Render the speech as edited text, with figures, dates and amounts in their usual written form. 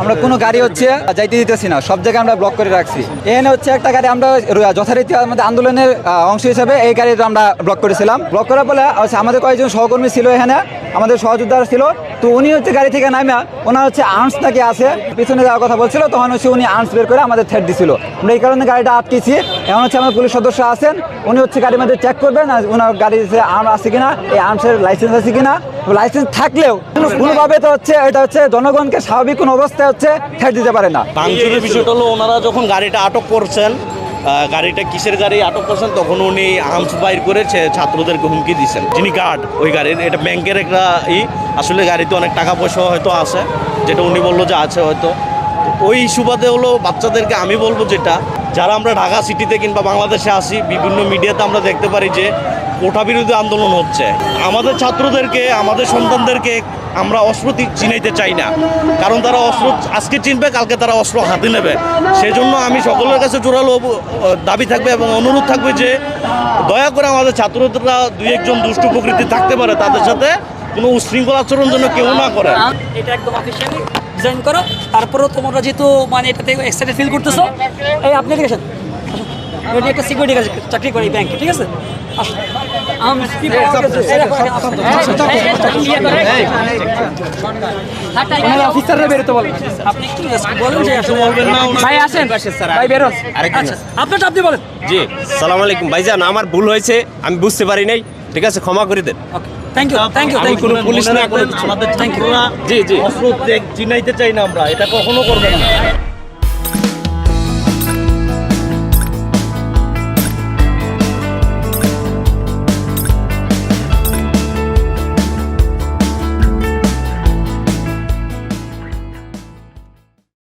আমরা কোনো গাড়ি হচ্ছে যাইতে দিতেছি না, সব জায়গায় আমরা ব্লক করে রাখছি। এখানে হচ্ছে একটা গাড়ি আমরা যথারীতি আমাদের আন্দোলনের অংশ হিসেবে এই গাড়িটা আমরা ব্লক করেছিলাম। ব্লক করার ফলে আমাদের কয়েকজন সহকর্মী ছিল এখানে, আমাদের সহযোদ্ধা ছিল। তো উনি হচ্ছে গাড়ি থেকে নামা ওনার হচ্ছে আর্মস নাকি আছে, পিছনে যাওয়ার কথা বলছিল, তখন হচ্ছে উনি আর্মস বের করে আমাদের থ্রেট দিছিল। আমরা এই কারণে গাড়িটা আটকেছি। এখন হচ্ছে আমাদের পুলিশ সদস্য আছেন, উনি হচ্ছে গাড়ির মধ্যে চেক করবেন আর ওনার গাড়িতে আর্ম আছে কিনা, এই আর্মসের লাইসেন্স আছে কিনা। লাইসেন্স থাকলেও কোনোভাবে তো হচ্ছে এটা হচ্ছে জনগণকে স্বাভাবিক কোনো অবস্থায় হচ্ছে থ্রেট দিতে পারে না। ভাঙচুরের বিষয়টা হলো ওনারা যখন গাড়িটা আটক করছেন, গাড়িটা কিসের গাড়ি আটক করছেন, তখন উনি আর্মস বাইর করে ছাত্রদেরকে হুমকি দিচ্ছেন। যিনি গার্ড ওই গাড়ির, এটা ব্যাংকের একটা আসলে গাড়িতে অনেক টাকা পয়সা হয়তো আছে, যেটা উনি বললো যে আছে হয়তো। ওই সুবাদে হলো বাচ্চাদেরকে আমি বলবো যেটা, যারা আমরা ঢাকা সিটিতে কিংবা বাংলাদেশে আসি, বিভিন্ন মিডিয়াতে আমরা দেখতে পারি যে কোটা বিরোধী আন্দোলন হচ্ছে। আমাদের ছাত্রদেরকে, আমাদের সন্তানদেরকে আমরা অস্ত্র চিনাইতে চাই না, কারণ তারা অস্ত্র আজকে চিনবে, কালকে তারা অস্ত্র হাতে নেবে। সেজন্য আমি সকলের কাছে জোরালো দাবি থাকবে এবং অনুরোধ থাকবে যে দয়া করে আমাদের ছাত্ররা দুই একজন দুষ্ট প্রকৃতি থাকতে পারে, তাদের সাথে কোনো উশৃঙ্খল আচরণ যেন কেউ না করে। এটা একদম অফিসিয়ালি ডিজাইন করো, তারপরেও তোমরা যেহেতু মানে এটাতে এক্সাইটেড ফিল করতেছো, এই আপনি ঠিক আছেন, এটি একটা সিকিউরিটি কাজ চাকরি করে ব্যাংকে, ঠিক আছে? অফিসাররা বেরোতে বলেন, আপনি একটু বলেন যে ভাই আসেন, ভাই বেরোন। আপনারটা আপনি বলেন। জি, সালাম আলাইকুম ভাইজান, আমার ভুল হয়েছে, আমি বুঝতে পারি নাই, ঠিক আছে, ক্ষমা করে দেন। Thank you, thank you. আমি কোনো পুলিশ না, আমাদের ছাত্ররা জি জি অস্ত্র চিনাইতে চাই না, আমরা এটা কখনো করবো না।